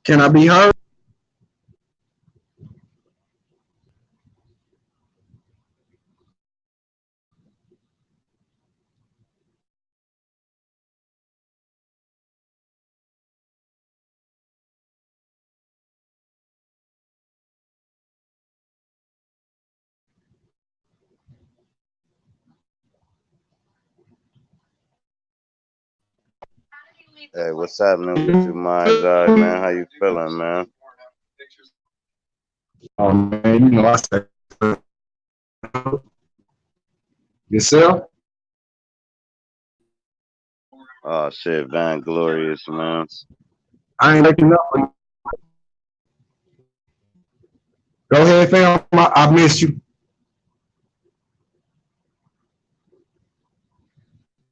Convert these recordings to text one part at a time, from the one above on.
Can I be heard? Hey, what's happening with you, Mind's Eye, man? How you feeling, man? Oh man, you know I say yourself. Oh shit, Van Glorious, man. I ain't waking up. Go ahead, fam. I missed you.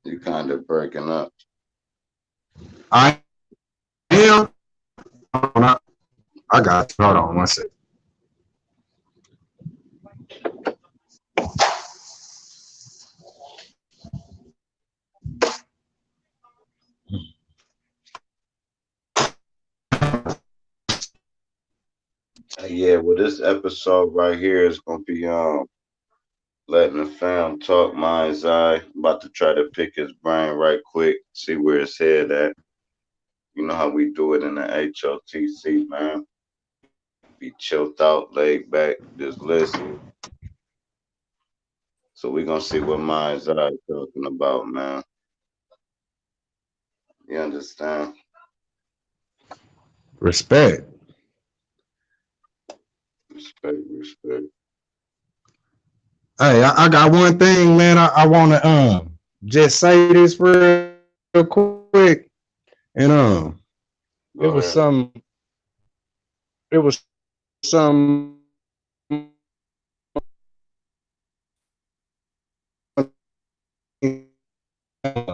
You kind of breaking up. I am. Hold on, I got you. Hold on one second. Yeah, well, this episode right here is gonna be letting the fam talk Mind's Eye. About to try to pick his brain right quick, see where his head at. You know how we do it in the HOTC, man. Be chilled out, laid back, just listen. So we gonna see what Mind's Eye talking about, man. You understand? Respect. Respect, respect. Hey, I got one thing, man. I want to just say this real quick, and it was Go ahead. some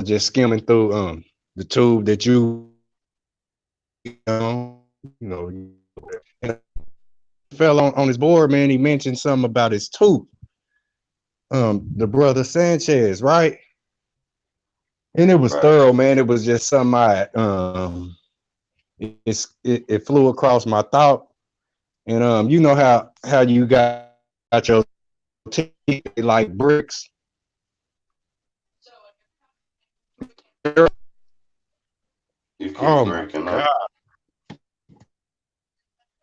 just skimming through the tube that you know and fell on his board, man. He mentioned something about his tooth. The brother Sanchez, right? And it was Right. thorough, man. It was just something it flew across my thought. And you know how you got your teeth like bricks. You keep Oh my breaking up. god.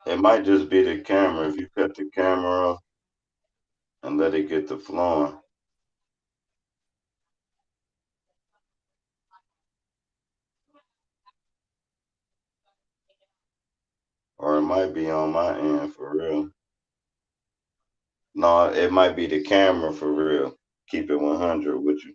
It might just be the camera. If you cut the camera off and let it get to flowing, or it might be on my end for real. No, it might be the camera for real. Keep it 100 with you.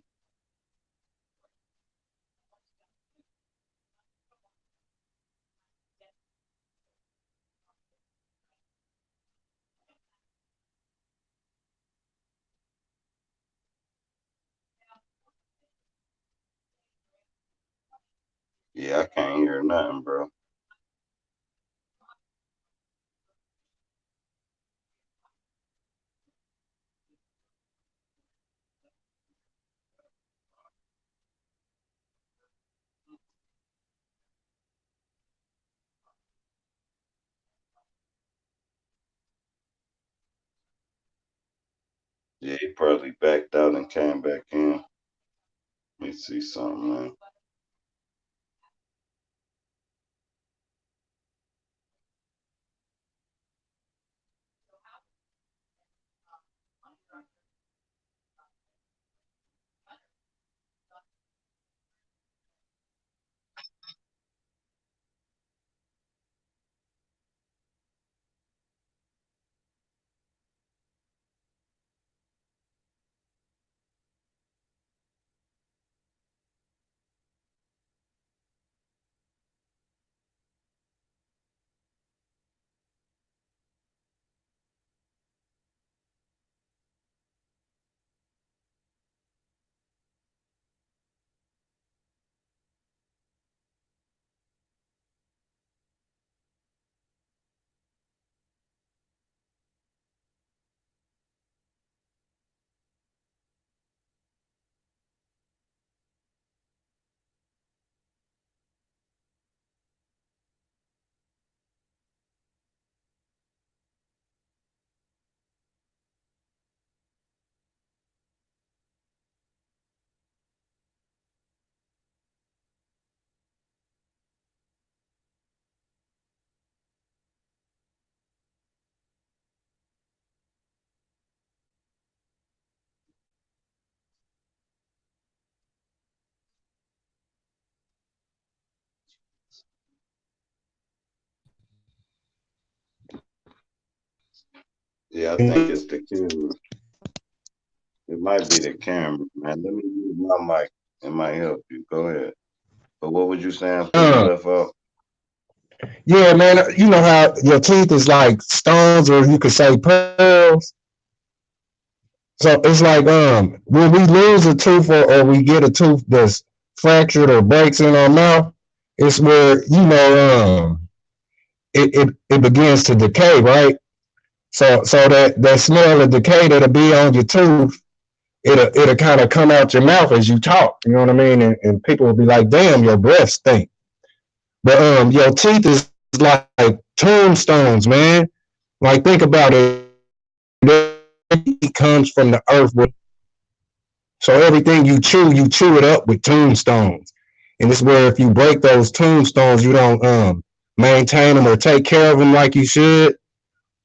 Yeah, I can't hear nothing, bro. Yeah, he probably backed out and came back in. Let me see something, man. Yeah, I think it's the camera. It might be the camera, man. Let me use my mic. It might help you. Go ahead. But what was you saying before you Uh, left off? yeah, man. You know how your teeth is like stones, or you could say pearls. So it's like when we lose a tooth or we get a tooth that's fractured or breaks in our mouth, it's where it begins to decay, right? So that smell of decay that'll be on your tooth, it'll kind of come out your mouth as you talk. You know what I mean? And people will be like, "Damn, your breath stink." But your teeth is like tombstones, man. Like think about it. Everything comes from the earth with, so everything you chew it up with tombstones. And it's where if you break those tombstones, you don't maintain them or take care of them like you should,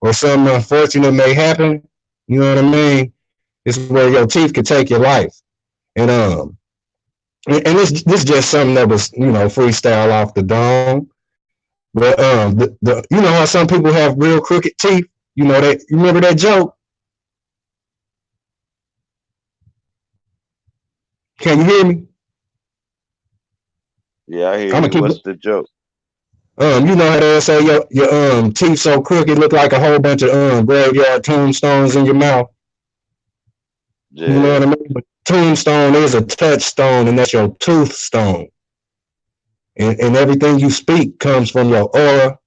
or something unfortunate may happen. You know what I mean? It's where your teeth could take your life. And this just something that was freestyle off the dome. But the you know how some people have real crooked teeth. You know that you remember that joke? Can you hear me? Yeah, I hear I'm gonna you. keep. What's the joke? You know how they say your teeth so crooked, look like a whole bunch of graveyard tombstones in your mouth. You know Yeah, what I mean? But tombstone is a touchstone, and that's your tooth stone. And everything you speak comes from your aura.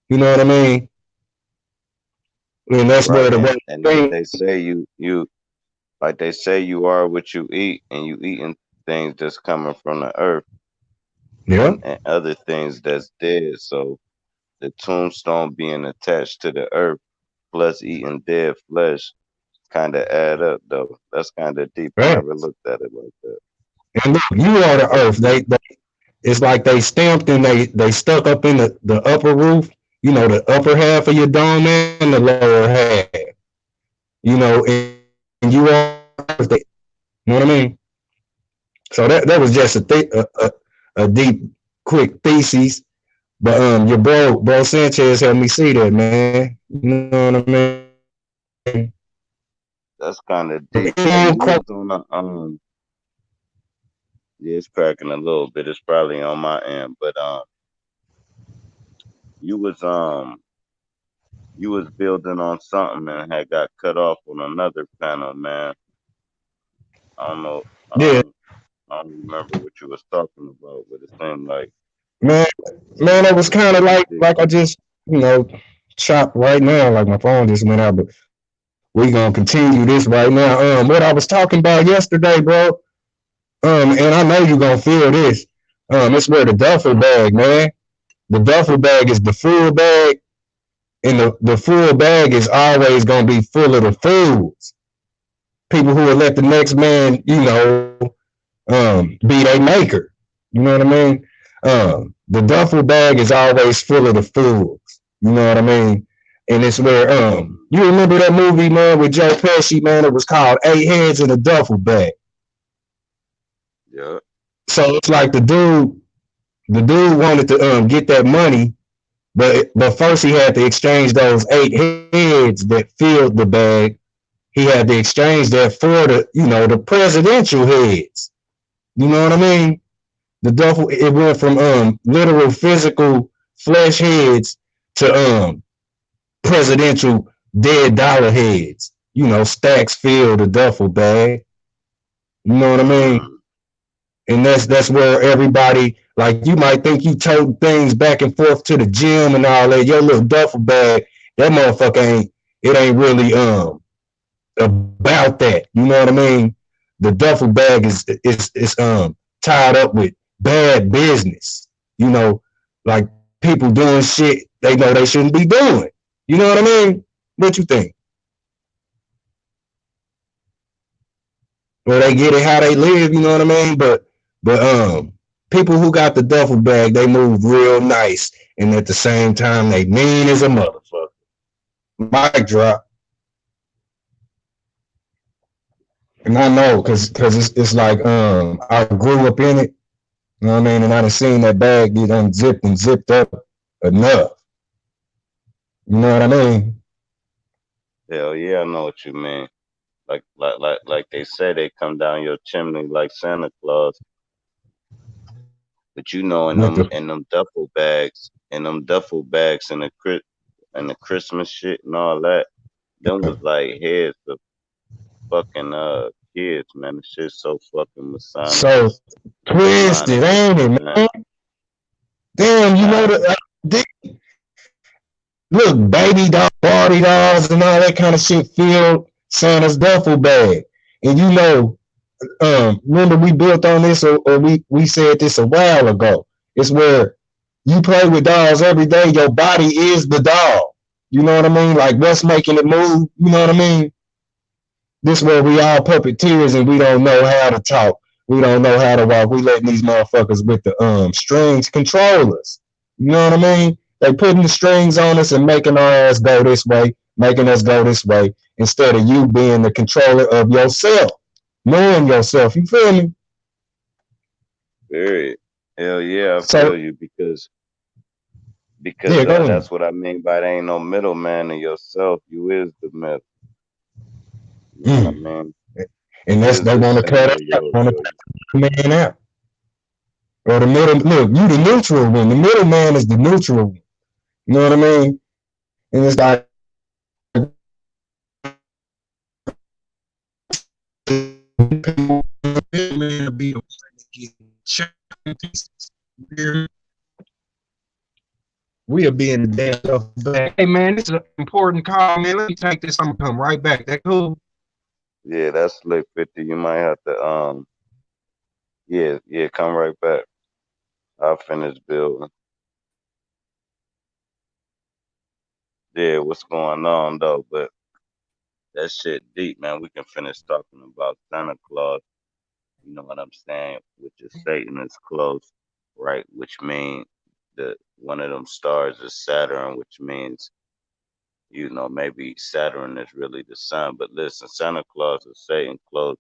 You know what I mean? And that's where right. the And like way they say, you like they say you are what you eat, and you eating things that's coming from the earth yeah, and other things that's dead. So the tombstone being attached to the earth plus eating dead flesh kind of add up though. That's kind of deep. I right. never looked at it like that. And look, you are the earth. They it's like they stamped and they stuck up in the upper roof. You know, the upper half of your dome and the lower half. You know, and you are earth. You know what I mean? So that was just a deep, quick thesis. But your bro Sanchez helped me see that, man. You know what I mean? That's kind of But deep. Hey, you was on the yeah, it's cracking a little bit. It's probably on my end, but you was you was building on something and had got cut off on another panel, man. I don't know. yeah, I don't remember what you was talking about, but it seemed like man, you man, it was was going kind of pretty deep. like I just chopped right now. Like my phone just went out, but we gonna continue this right now. What I was talking about yesterday, bro. And I know you gonna feel this. It's where the duffel bag, man. The duffel bag is the full bag, and the full bag is always gonna be full of the fools. People who will let the next man, be their maker. You know what I mean? The duffel bag is always full of the fools. You know what I mean? And it's where Mm, you remember that movie, man, with Joe Pesci, man. It was called Eight Heads in a Duffel Bag. yeah. So it's like the dude wanted to get that money, but first he had to exchange those eight heads that filled the bag. He had to exchange that for the presidential heads. You know what I mean? The duffel, it went from literal physical flesh heads to presidential dead dollar heads. Stacks filled the duffel bag. You know what I mean? Mm, And that's where everybody, like, you might think you tote things back and forth to the gym and all that. Your little duffel bag, that motherfucker ain't really about that. You know what I mean? The duffel bag is tied up with bad business. You know, like people doing shit they know they shouldn't be doing. You know what I mean? What you think? Or they get it how they live, you know what I mean? But people who got the duffel bag, they move real nice, and at the same time they mean as a motherfucker. Mic drop. And I know cause it's like I grew up in it, you know what I mean, and I done seen that bag get unzipped and zipped up enough. You know what I mean? Hell yeah, I know what you mean. Like they say, they come down your chimney like Santa Claus. But you know, With the in them duffel bags, and the Christmas shit and all that, them was like heads of fucking kids, man. The shit's so fucking so Masonic twisted, and ain't shit, it, man. man? Damn, you know Huh? that. Look, baby doll, Barbie dolls, and all that kind of shit filled Santa's duffel bag. And you know, remember we built on this, or we said this a while ago. It's where you play with dolls every day. Your body is the doll. You know what I mean? Like what's making it move? You know what I mean? This where we all puppeteers and we don't know how to talk. We don't know how to walk. We letting these motherfuckers with the strings control us. You know what I mean? They putting the strings on us and making our ass go this way, making us go this way, instead of you being the controller of yourself, knowing yourself. You feel me? Period. Hell yeah, I feel So you because yeah, go in. that's what I mean by there ain't no middleman in yourself. You is the middle. You know what I Mm. mean? And You that's is they the want to cut center of out, want to your cut the man out. Or the middle look, you the neutral one. The middle man is the neutral one. You know what I mean? And it's like man to be the one that get chopped in pieces. You hear me? We'll be in the damn stuff back. Hey man, this is an important call, man. Let me take this. I'm gonna come right back. That cool? Yeah, that's slick 50. You might have to yeah, come right back. I'll finish building. Yeah, what's going on though? But that shit deep, man. We can finish talking about Santa Claus. You know what I'm saying? Which is Satan is close, right? Which means the one of them stars is Saturn, which means maybe Saturn is really the sun. But listen, Santa Claus is Satan close,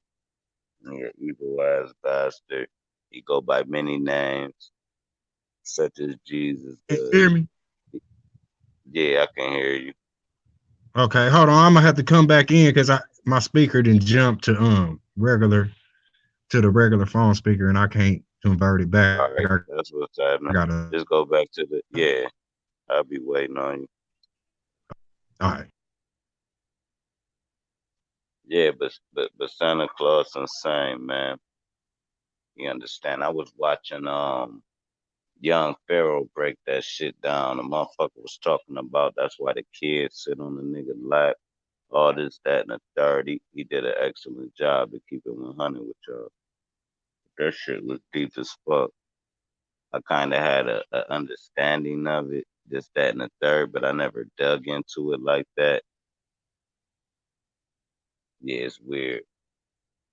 and he an evil ass bastard. He go by many names, such as Jesus You does. hear me? Yeah, I can hear you. Okay, hold on. I'm gonna have to come back in because I my speaker didn't jump to regular to the regular phone speaker and I can't convert it back. All right, that's what's I happening. gotta Just go back to the yeah. I'll be waiting on you. all right. Yeah, but Santa Claus insane, man. You understand? I was watching Young Pharaoh break that shit down. The motherfucker was talking about that's why the kids sit on the nigga lap, all this, that, and the third. He did an excellent job to keep it 100 with y'all. That shit was deep as fuck. I kind of had a understanding of it, this, that, and the third, but I never dug into it like that. Yeah, it's weird.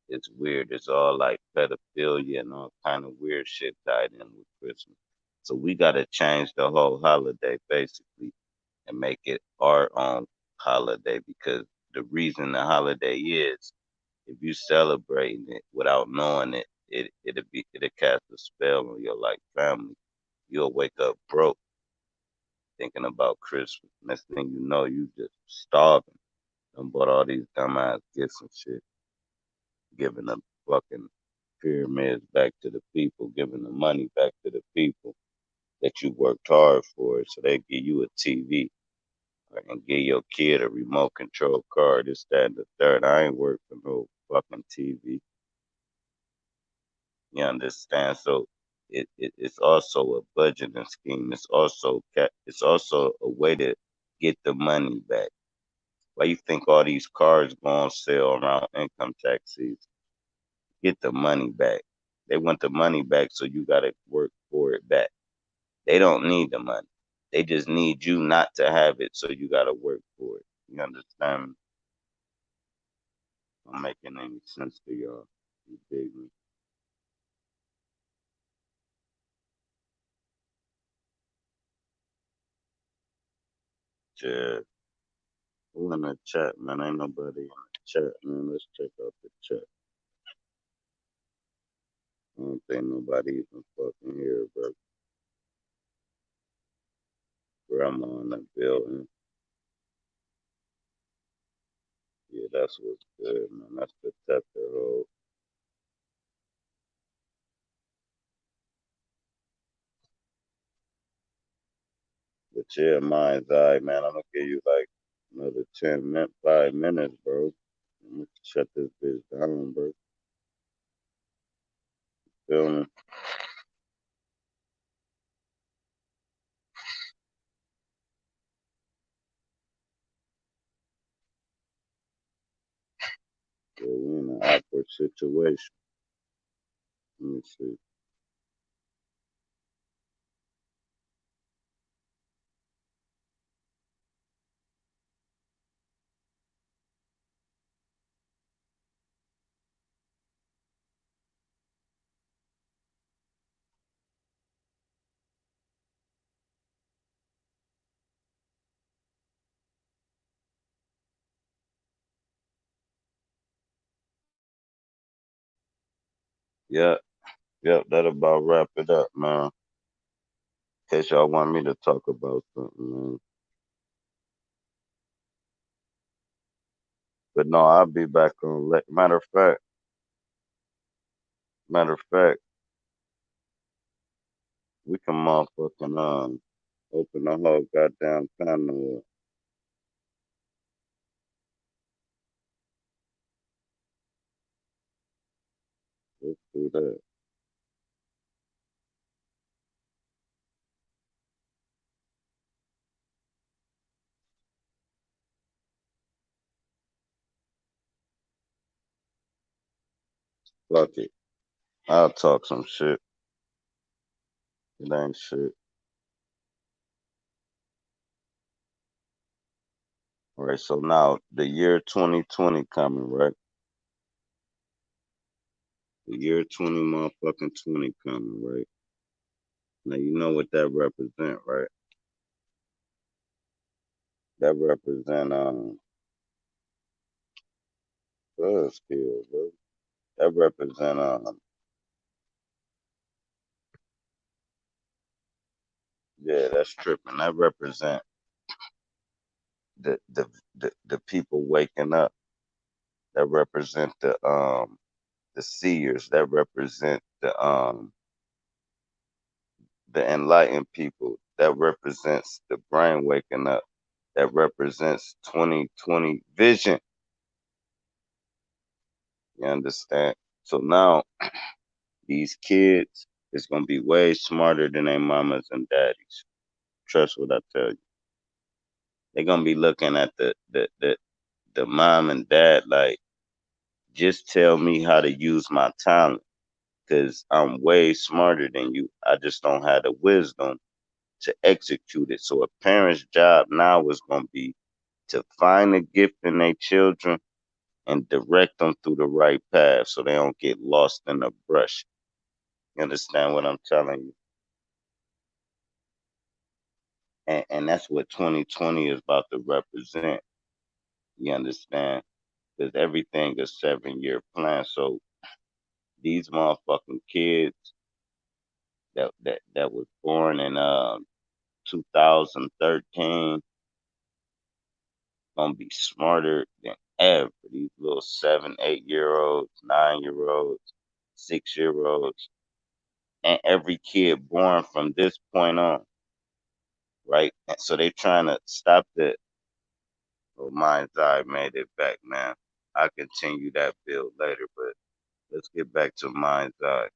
It's weird. It's all like pedophilia and all kind of weird shit tied in with Christmas. So we got to change the whole holiday basically and make it our own holiday because the reason the holiday is if you celebrating it without knowing it, it'll cast a spell on your like family. You'll wake up broke thinking about Christmas. Next thing you know, you just starving and bought all these dumbass gifts and shit, giving them fucking pyramids back to the people, giving the money back to the people that you worked hard for. So they give you a TV and give your kid a remote control car, this, that, and the third. I ain't work for no fucking TV. You understand? So it's also a budgeting scheme. It's also a way to get the money back. Why you think all these cars go on sale around income tax season? Get the money back. They want the money back, so you gotta work for it back. They don't need the money. They just need you not to have it, so you gotta work for it. You understand? I'm making any sense to y'all. You dig me? Yeah. Who in the chat, man? Ain't nobody in the chat, man. Let's check out the chat. I don't think nobody even fucking here, bro. Grandma in the building. that's what's good, man. That's the Tucker hole. But yeah, mine's eye, man. I'm gonna give you like another 10 minutes, 5 minutes, bro. I'm gonna shut this bitch down, bro. Feel me? Yeah, we in an awkward situation. Let me see. Yeah, yep, that about wrap it up, man. In case y'all want me to talk about something, man. But no, I'll be back on. Matter of fact, we can motherfucking open the whole goddamn panel. Let's do that. Fuck it. I'll talk some shit. It ain't shit. All right, so now the year 2020 coming, right? The year 20 motherfucking 20 coming, right? Now you know what that represent, right? That represent skill, bro. That represent yeah, that's tripping. That represent the the the people waking up. That represent the seers. That represent the enlightened people. That represents the brain waking up. That represents 2020 vision. You understand? So now these kids is gonna be way smarter than their mamas and daddies. Trust what I tell you. They're gonna be looking at the mom and dad like, just tell me how to use my talent, because I'm way smarter than you. I just don't have the wisdom to execute it. So a parent's job now is gonna be to find a gift in their children and direct them through the right path so they don't get lost in the brush. You understand what I'm telling you? And that's what 2020 is about to represent. You understand? Because everything is 7 year plan. So these motherfucking kids that was born in 2013 gonna be smarter than ever. These little 7, 8 year olds, 9 year olds, 6 year olds, and every kid born from this point on, right? And so they trying to stop the. Oh, mind's eye made it back, man. I'll continue that build later, but let's get back to mind's eye.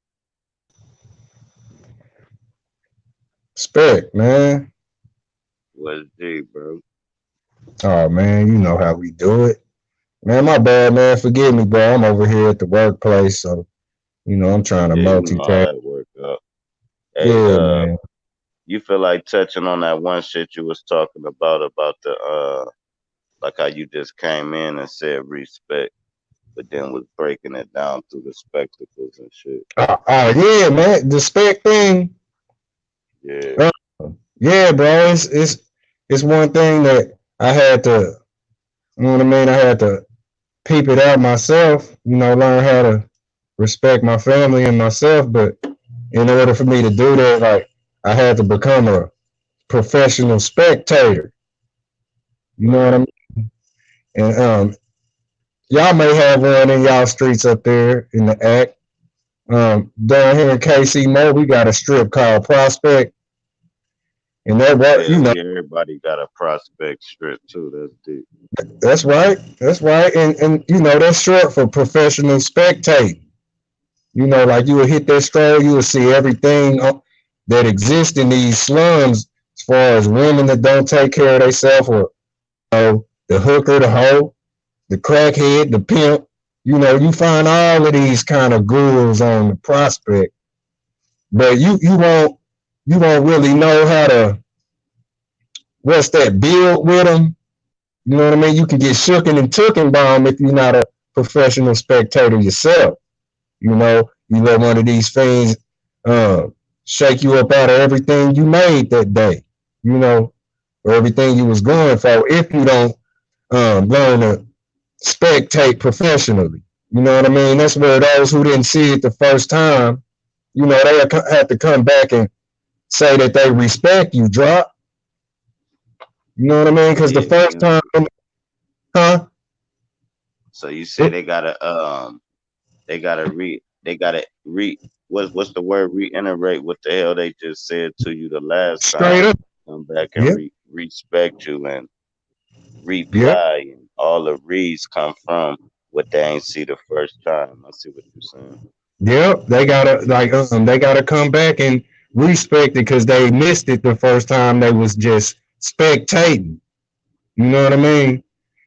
Respect, man. What's G, bro? Oh man, you know how we do it. Man, my bad, man. Forgive me, bro. I'm over here at the workplace, so I'm trying to Yeah, you know how multitask. that work out. Hey, Yeah, man. you feel like touching on that one shit you was talking about the like how you just came in and said respect, but then was breaking it down through the spectacles and shit. Yeah, man. The spec thing. Yeah, Uh, yeah, bro. It's one thing that I had to. You know what I mean? I had to peep it out myself. Learn how to respect my family and myself. But in order for me to do that, like I had to become a professional spectator. You know what I right. mean? And Y'all may have one in y'all streets up there in the act. Down here in KC Mo, we got a strip called Prospect, and that what Hell yeah, everybody got a prospect strip too. That's deep. that's right, that's right, and that's short for professional spectate. Like you will hit that stroll, you will see everything that exists in these slums, as far as women that don't take care of themselves, or the hooker, the hoe, the crackhead, the pimp. You find all of these kind of gurus on the prospect, but you won't really know how to what's that build with them. You know what I mean? You can get shooken and tooken by them if you're not a professional spectator yourself. You let one of these fiends uh, shake you up out of everything you made that day. You know, or everything you was going for. If you don't learn to spectate professionally. You know what I mean? That's where those who didn't see it the first time, they have to come back and say that they respect you, drop. You know what I mean? Because the Yeah, first time, huh? so you say they gotta what's the word, reiterate what the hell they just said to you the last Straight time, up. come back and Yep. respect you and Yep. reply, and all the reads come from what they ain't see the first time. I see what you're saying. Yep. They gotta come back and respect it because they missed it the first time they was just spectating. You know what I mean?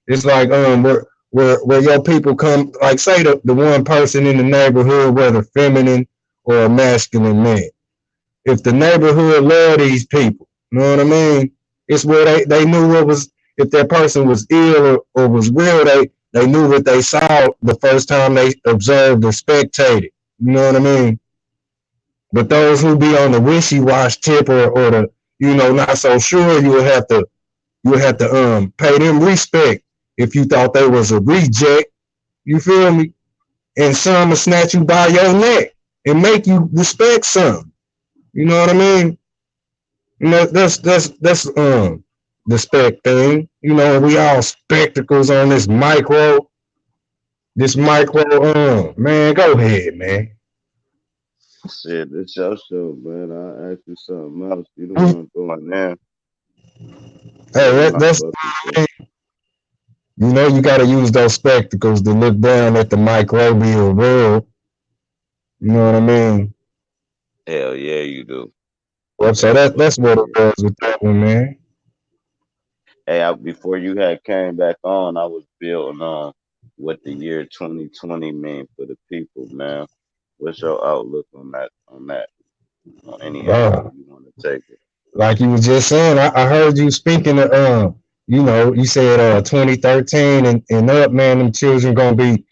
It's like where your people come, like say the one person in the neighborhood, whether feminine or a masculine man. If the neighborhood love these people, you know what I mean? It's where they knew what was, if that person was ill or was real, they knew what they saw the first time they observed or spectated. You know what I mean? But those who be on the wishy wash tip, or the not so sure, you would have to pay them respect if you thought they was a reject. You feel me? And some will snatch you by your neck and make you respect some. You know what I mean? That's the spec thing. We all spectacles on this micro. Man, go ahead, man. Shit, it's your show, man. I ask you something else. You the Hey, one going there. Go ahead, that, my that's fucking shit. you got to use those spectacles to look down at the microbial world. You know what I mean? Hell yeah, you do. Well, so Hell that's fucking what it yeah. was with that one, man. Hey, before you had came back on, I was building on what the year 2020 mean for the people, man. What's your outlook on that? On any angle Uh, you want to take it? like you were just saying, I heard you speaking of, you said 2013 and up, man, them children gonna be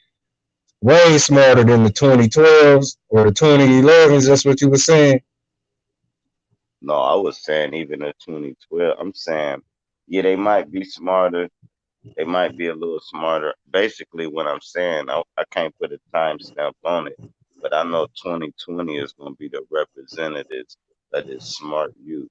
way smarter than the 2012s or the 2011s. That's what you were saying. No, I was saying even in 2012. I'm saying, yeah, they might be smarter. They might be a little smarter. Basically, what I'm saying, I can't put a timestamp on it, but I know 2020 is going to be the representatives of this smart youth.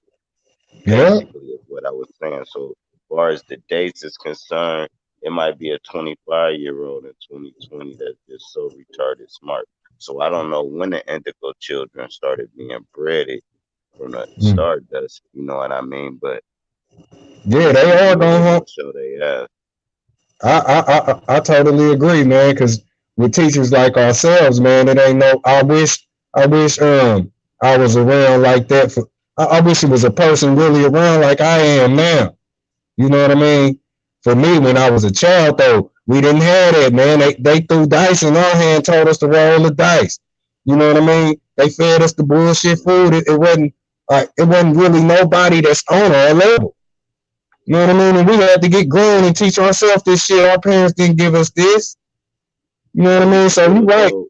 Yeah. Basically, is what I was saying. So, as far as the dates is concerned, it might be a 25-year-old in 2020 that's just so retarded smart. So I don't know when the indigo children started being bred from the Mm. stardust. You know what I mean? But Yeah, these they people, are they going home. gonna show they ass. I totally agree, man. Because with teachers like ourselves, man, it ain't no. I wish I was around like that. I wish it was a person really around like I am now. You know what I mean? For me, when I was a child, though, we didn't have that, man. They threw dice in our hand, told us to roll the dice. You know what I mean? They fed us the bullshit food. It wasn't really nobody that's on our level. You know what I mean? And we had to get grown and teach ourselves this shit. Our parents didn't give us this. You know what I We mean? So you still right. though,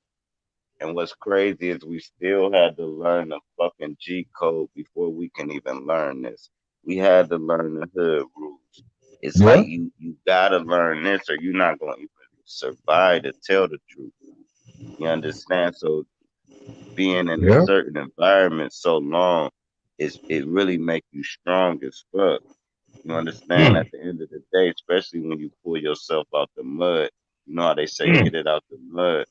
and what's crazy is we still had to learn the fucking G code before we can even learn this. We had to learn the hood rules. It's Yeah. like you gotta learn this, or you're not gonna even survive to tell the truth. You understand? So being in a Yeah. certain environment so long is it really make you strong as fuck. You understand? Hmm. At the end of the day, especially when you pull yourself out the mud, You know how they say Mm, get it out the mud.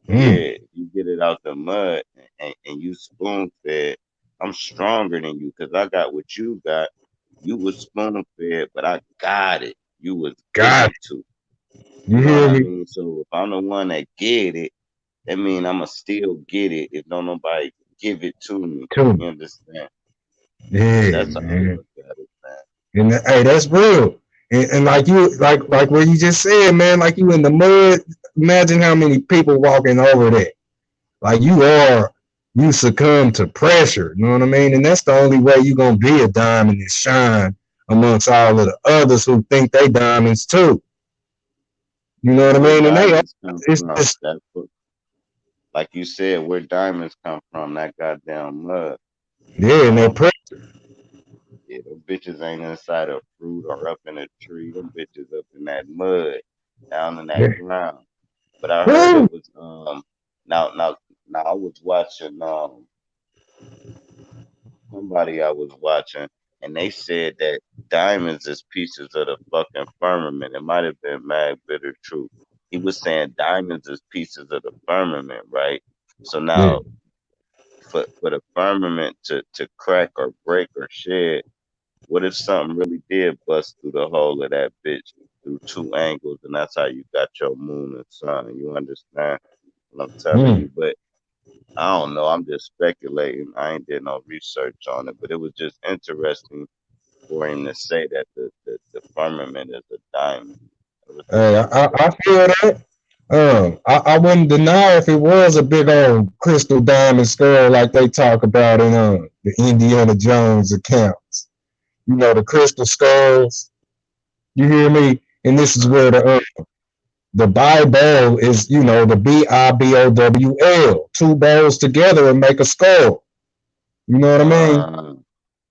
mm. Yeah, you get it out the mud and you spoon fed. I'm stronger than you because I got what you got. You was spoon fed, but I got it. You was God, given to. you You know what hear I me? mean? So if I'm the one that get it, that mean I'ma still get it if don't nobody give it to me. Too. You understand? Yeah, That's how I man. look at it, man. And hey, that's real. And like you, like what you just said, man. Like you in the mud. Imagine how many people walking over that. Like you succumb to pressure. You know what I mean? And that's the only way you gonna be a diamond and shine amongst all of the others who think they diamonds too. You know what I Where mean? And they, diamonds come it's from? just That's what, like you said, where diamonds come from? That goddamn mud. You yeah, and that know? pressure. Yeah, them bitches ain't inside a fruit or up in a tree. Them bitches up in that mud, down in that Yeah. ground. But I heard Woo! it was now now now I was watching somebody I was watching and they said that diamonds is pieces of the fucking firmament. It might have been Mad Bitter Truth. He was saying diamonds is pieces of the firmament, right? So Yeah. now for the firmament to crack or break or shed, what if something really did bust through the hole of that bitch through two angles, and that's how you got your moon and sun? You understand what I'm telling Mm. you? But I don't know. I'm just speculating. I ain't did no research on it, but it was just interesting for him to say that the firmament is a diamond. It was just I interesting. feel that. I wouldn't deny if it was a big old crystal diamond skull like they talk about in the Indiana Jones accounts. You know, the crystal skulls. You hear me? And this is where the Bible is, you know, the BIBOWL. Two bowls together and make a skull. You know what I mean? Uh,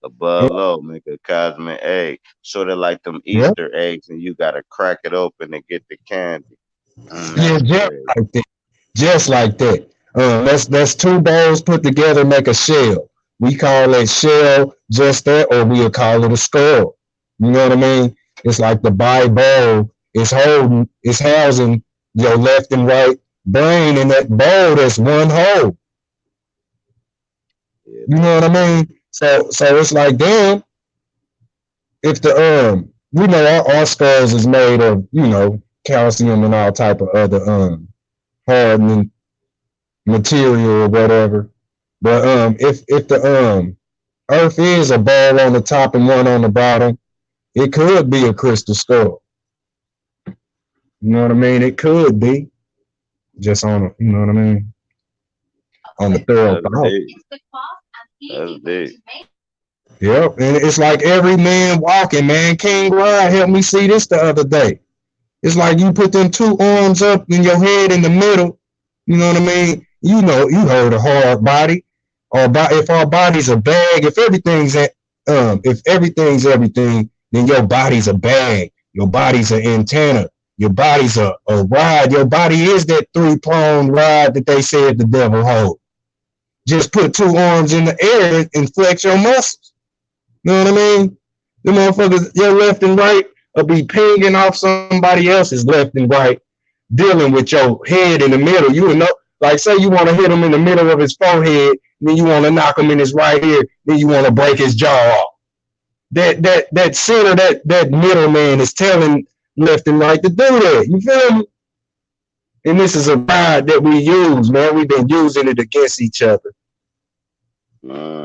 above low, make a cosmic egg, sort of like them Yeah. Easter eggs, and you gotta crack it open to get the candy. Yeah, That's just crazy. like that. Just like that. That's two bowls put together make a shell. We call that shell just that, or we'll call it a skull. You know what I mean? It's like the Bible is it's housing your left and right brain in that bowl. That's one whole. Yeah, You that's know what I crazy. mean? So it's like damn, if the we know our skulls is made of calcium and all type of other hardening material or whatever. But if the Earth is a ball on the top and one on the bottom, it could be a crystal skull. You know what I mean? It could be just on you know what I mean, on the thorough That's thought. deep. That's deep. Yep, and it's like every man walking, man. King Rod helped me see this the other day. It's like you put them two arms up in your head in the middle. You know what I mean? You know, you heard a hard body, or if our body's a bag, if everything's everything, then your body's a bag. Your body's an antenna. Your body's a rod. Your body is that three-pronged rod that they said the devil hold. Just put two arms in the air and flex your muscles. You know what I mean? The motherfuckers, your left and right will be pinging off somebody else's left and right, dealing with your head in the middle. You would know, like, say you want to hit him in the middle of his forehead, then you want to knock him in his right ear, then you want to break his jaw off. That center, that middle man is telling left and right to do that. You feel me? And this is a ride that we use, man. We've been using it against each other.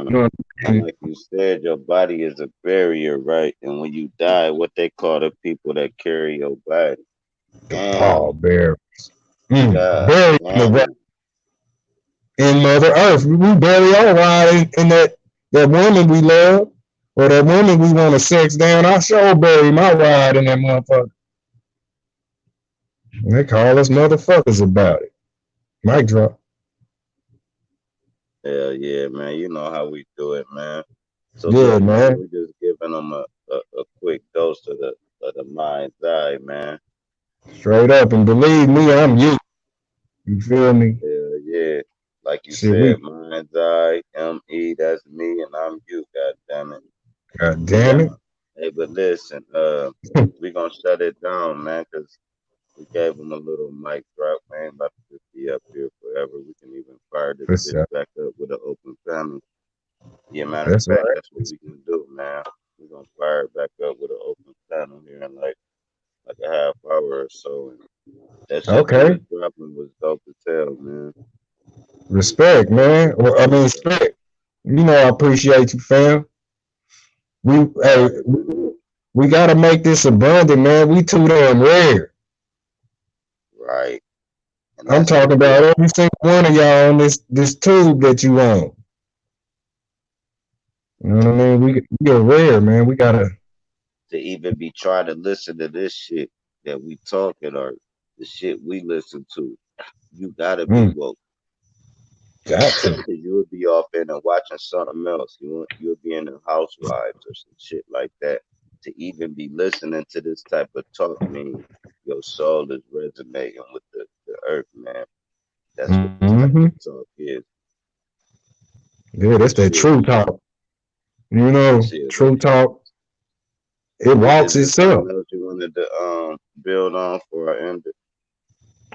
You know Mm. what I And mean? like you said, your body is a barrier, right? And when you die, what they call the people that carry your body. The Damn. pallbearer. God Buried in the damn. in Mother Earth. We barely all ride in that woman we love or that woman we want to sex down. I sure bury my ride in that motherfucker. And they call us motherfuckers about it. Mic drop. Hell yeah, man. You know how we do it, man. So Yeah, look, man, man. we just giving them a quick dose of the mind's eye, man. Straight up. And believe me, I'm you. You feel me? Hell yeah. Like you Shit, we said, mind's eye, ME, that's me, and I'm you, god damn it. god But damn yeah, it. hey, but listen, we gonna shut it down, man, cause we gave him a little mic drop, man. About to just be up here forever. We can even fire this For bitch sure. back up with an open panel. Yeah, matter of That's fact, right. that's what we can do, man. We're gonna fire it back up with an open panel here in like a half hour or so. And that shit you Okay. was dropping was dope as hell, man. Respect, man. Well, I mean, respect. You know, I appreciate you, fam. We, All hey, right, man. we gotta make this abundant, man. We too damn rare. Right. And I'm that's the talking shit. about every single one of y'all on this tube that you own. You know what I mean? We are rare, man. We gotta. To even be trying to listen to this shit that we talking or the shit we listen to. You gotta be Mm, woke. got to. You would be off in and watching something else. You would be in the housewives or some shit like that. To even be listening to this type of talk mean your soul is resonating with the earth, man. That's what this type Mm-hmm. of talk is. Yeah, For that's that sure. true talk. You know, Shit. true talk. It walks Is there itself. something else you wanted to build on for our end?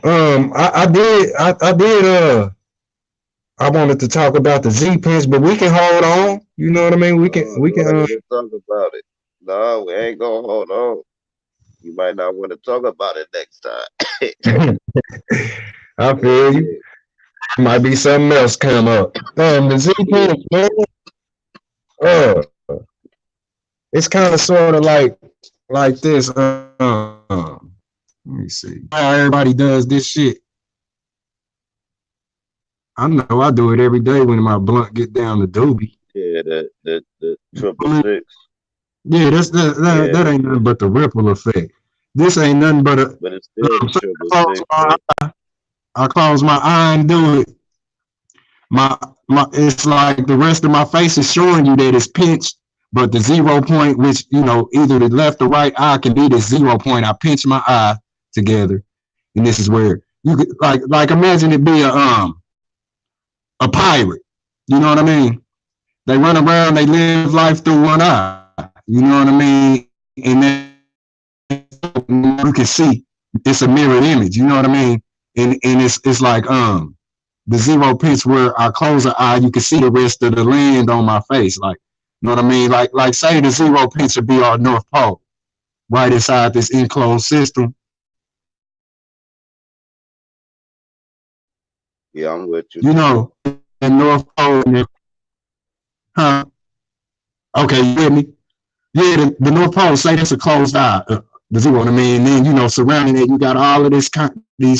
I did. I wanted to talk about the Z pins, but we can hold on. You know what I mean? We can. No, We go can. ahead and talk about it. No, we ain't gonna hold on. You might not want to talk about it next time. I Yeah, feel you. yeah. Might be something else come up. The Z Yeah. pins, man. Uh, it's kind of sort of like this. Let me see how everybody does this shit. I know I do it every day when my blunt get down to doobie. Yeah, the triple six. Yeah, that Yeah, ain't nothing but the ripple effect. This ain't nothing but a. but it's still the So triple six though. I close my eye and do it. My it's like the rest of my face is showing you that it's pinched, but the 0 point, which either the left or right eye can be the 0 point. I pinch my eye together, and this is where you could like imagine it be a pirate. You know what I mean? They run around, they live life through one eye. You know what I mean? And then you can see it's a mirrored image. You know what I mean? And it's like the 0 pitch where I close an eye, you can see the rest of the land on my face. Like, you know what I mean? Like say the 0 pitch would be our North Pole, right inside this enclosed system. Yeah, I'm with you. You know, the North Pole, huh? Okay, you with me? Yeah, the North Pole, say that's a closed eye, the 0, what I mean? And then, surrounding it, you got all of these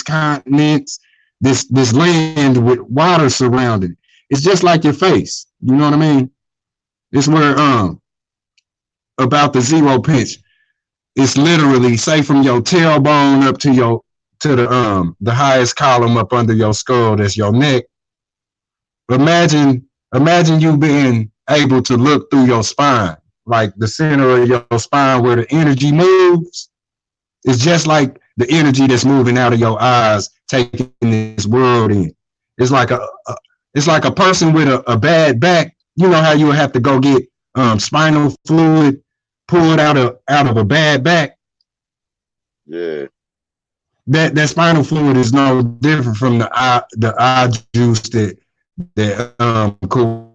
continents, this land with water surrounding it. It's just like your face. You know what I mean? It's where about the 0 pitch. It's literally say from your tailbone up to the highest column up under your skull, that's your neck. Imagine you being able to look through your spine, like the center of your spine where the energy moves. It's just like the energy that's moving out of your eyes, taking this world in. It's like a person with a bad back. You know how you would have to go get spinal fluid pulled out of a bad back. Yeah. That spinal fluid is no different from the eye juice that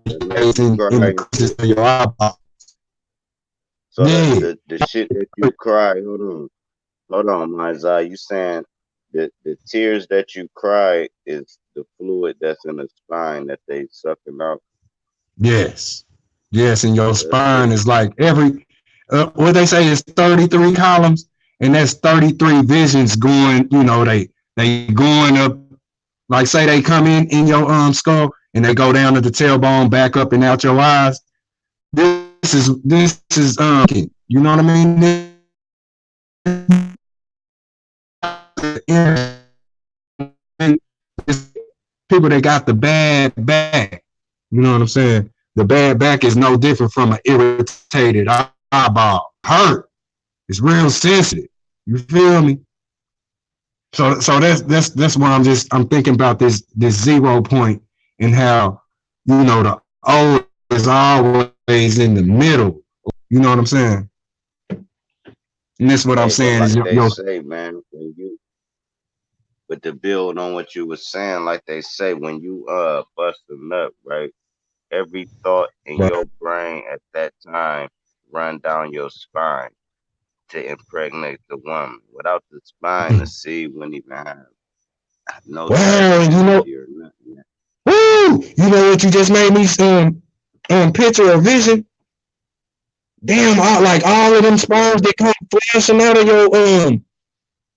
That makes coagulates you in the cry and creases shit. of your eyeball. So Yeah, the shit that you cry, hold on, my Zai. You saying the tears that you cry is the fluid that's in the spine that they sucking out. yes, yes, and your That's spine it. is like what they say is 33 columns, and that's 33 visions going. They going up. Like say they come in your skull and they go down to the tailbone, back up and out your eyes. This is you know what I mean? People that got the bad back. You know what I'm saying? The bad back is no different from an irritated eyeball. Hurt. It's real sensitive. You feel me? So that's why I'm thinking about this 0 point and how the O is always in the middle. You know what I'm saying? And that's what I'm Hey, but saying is like they your say, man, when But to build on what you were saying, like they say, when you bust a nut, right? Every thought in Right. your brain at that time run down your spine to impregnate the woman. Without the spine, the seed wouldn't even have no type of Wow, energy or nothing. woo, you know what you just made me picture a vision. Damn, like all of them sperms that come flashing out of your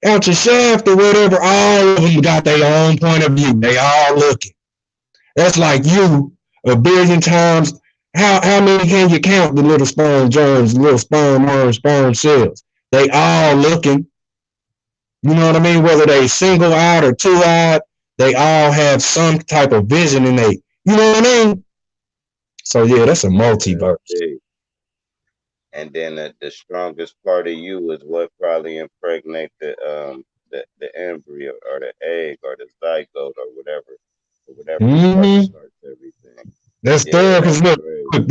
out your shaft or whatever, all of them got their own point of view. They all looking. That's like you a billion times. How many can you count the little sperm germs, little sperm worms, sperm cells? They all looking. You know what I mean? Whether they single eyed or two eyed, they all have some type of vision in they. You know what I mean? So yeah, that's a Yeah, that's multiverse. big. And then the strongest part of you is what probably impregnate the embryo or the egg or the zygote or whatever part Mm-hmm. starts everything. That's Yeah, third. Cause that's look, crazy.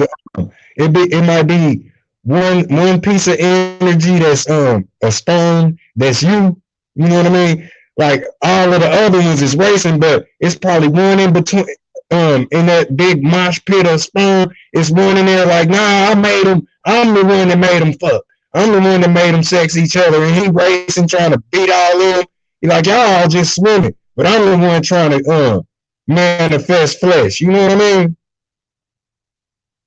it might be one piece of energy that's a sperm that's you. You know what I mean? Like all of the other ones is racing, but it's probably one in between. In that big mosh pit of sperm, it's one in there like, nah, I made him. I'm the one that made him fuck. I'm the one that made them sex each other, and he racing trying to beat all of them. He like y'all all just swimming, but I'm the one trying to manifest flesh. You know what I mean?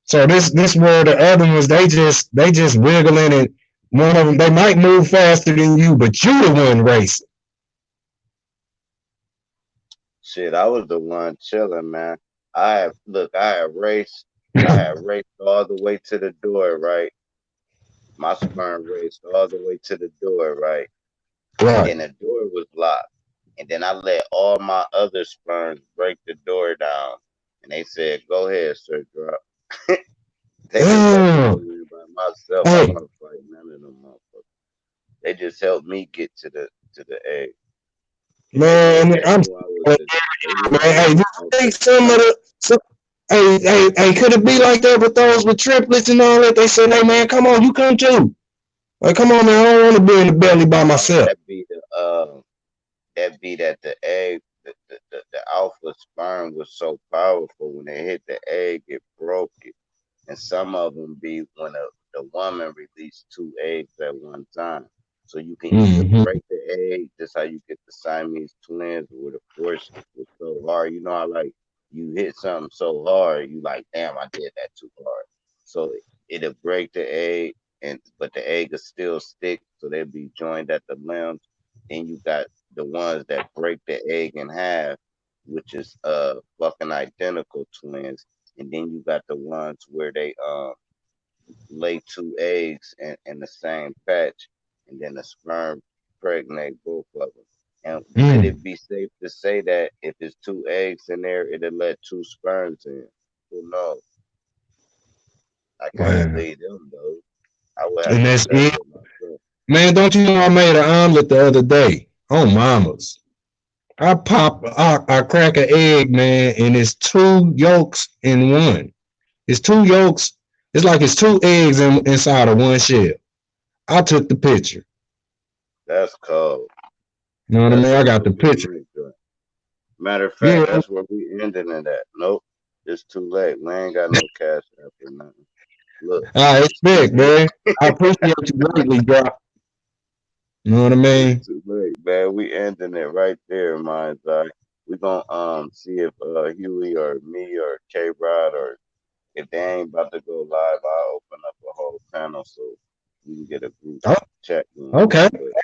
So this where the other ones they just wiggling and one of them they might move faster than you, but you the one racing. Shit, I was the one chilling, man. I had raced all the way to the door, right? My sperm raced all the way to the door, right? And Right. then the door was locked. And then I let all my other sperms break the door down. And they said, "Go ahead, sir, drop." They didn't let me go Oh, in by myself. I hey want to fight none of them motherfuckers. They just helped me get to the egg. And man, they I'm knew I was man. the they knew I Hey, was you the think alpha some of sperm. hey, could it be like that with those with triplets and all that? They said, hey man, come on, you come too. Like, come on, man, I don't want to be in the belly by No, myself. that be that the egg the alpha sperm was so powerful when they hit the egg, it broke it. And some of them be when the woman released two eggs at one time. So you can either Mm-hmm. break the egg, that's how you get the Siamese twins, or the force was so hard. You know how like you hit something so hard, you like, damn, I did that too hard. So it'll break the egg, and but the egg will still stick, so they'll be joined at the limbs. Then you got the ones that break the egg in half, which is fucking identical twins, and then you got the ones where they lay two eggs in the same patch, and then the sperm pregnate both of them. And could Mm. it be safe to say that if it's two eggs in there, it'll let two sperms in? Who knows? I can't Wow. believe them though. I would have And to that's study it. it myself. Man, don't you know I made an omelet the other day on mamas? I crack an egg, man, and it's two yolks in one. It's two yolks. It's like it's two eggs inside of one shell. I took the picture. That's cold. You know what I Let's mean? I send got the over the picture. link. Matter of fact, Yeah. that's where we ending it at. Nope, it's too late. We ain't got no cash after nothing. Look, I it's too expect, late. man. I appreciate you greatly, bro. You know what I It's mean? too late, man. We ending it right there, mind. We gonna see if Huey or me or K Rod or if they ain't about to go live, I'll open up a whole panel so we can get a group Oh, chat going okay. on. But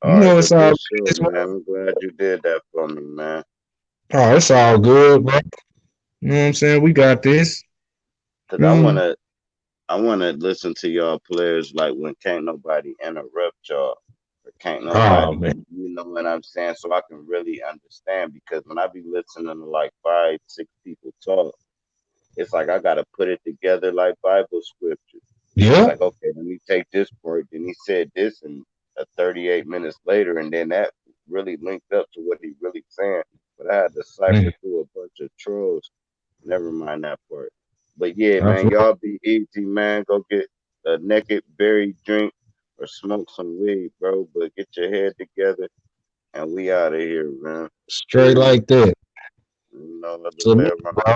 You all right, know it's but all good good. show, man. I'm glad you did that for me, man. Oh, it's all good, bro. You know what I'm saying? We got this. Cause You know? I wanna listen to y'all players like when can't nobody interrupt y'all or can't Oh nobody, man. you know what I'm saying? So I can really understand because when I be listening to like five, six people talk, it's like I gotta put it together like Bible scripture. It's Yeah. like, okay, let me take this part. Then he said this and 38 minutes later, and then that really linked up to what he really saying. But I had to cipher Man, through a bunch of trolls. Never mind that part. But yeah, I man, feel y'all be easy, man. Go get a naked berry drink or smoke some weed, bro. But get your head together. And we out of here, man. Straight like that. You know, let the Salute, bell run. bro.